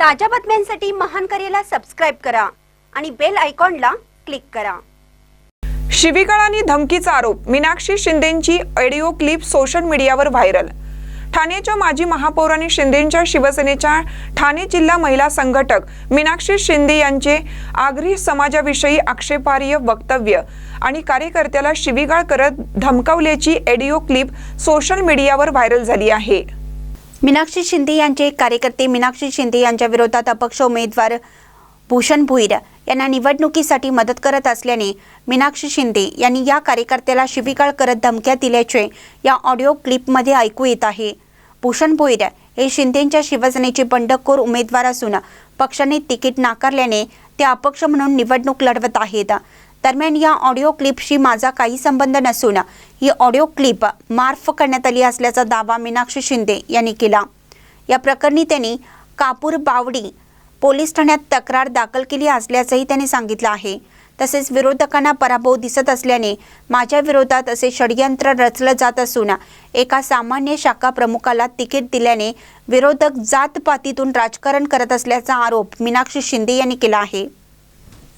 ताज्या बातम्यांसाठी महान करेला सबस्क्राइब करा आणि बेल आयकॉनला क्लिक करा। शिवीगाळ आणि धमकीचा आरोप, मीनाक्षी शिंदेंची ऑडिओ क्लिप सोशल मीडियावर व्हायरल। ठाण्याच्या माजी महापौर आणि शिंदेंच्या शिवसेनेच्या ठाणे जिल्हा महिला संघटक मीनाक्षी शिंदे यांचे आगरी समाजाविषयी आक्षेपार्ह वक्तव्य आणि कार्यकर्त्याला शिवीगाळ करत धमकावल्याची ऑडिओ क्लिप सोशल मीडियावर व्हायरल झाली आहे। मीनाक्षी शिंदे यांचे कार्यकर्ते मीनाक्षी शिंदे यांच्या विरोधात अपक्ष उमेदवार भूषण भोईर यांना निवडणुकीसाठी मदत करत असल्याने मीनाक्षी शिंदे यांनी या कार्यकर्त्याला शिवीगाळ करत धमक्या दिल्याचे या ऑडिओ क्लिपमध्ये ऐकू येत आहे। भूषण भोईर हे शिंदेंच्या शिवसेनेचे बंडखोर उमेदवार असून पक्षाने तिकीट नाकारल्याने ते अपक्ष म्हणून निवडणूक लढवत आहेत। दरम्यान या ऑडिओ क्लिपशी माझा काही संबंध नसून ही ऑडिओ क्लिप मार्फ करण्यात आली असल्याचा दावा मीनाक्षी शिंदे यांनी केला। या प्रकरणी त्यांनी कापूर बावडी पोलीस ठाण्यात तक्रार दाखल केली असल्याचंही त्यांनी सांगितलं आहे। तसेच विरोधकांना पराभव दिसत असल्याने माझ्या विरोधात असे षडयंत्र रचलं जात असून एका सामान्य शाखा प्रमुखाला तिकीट दिल्याने विरोधक जातपातीतून राजकारण करत असल्याचा आरोप मीनाक्षी शिंदे यांनी केला आहे।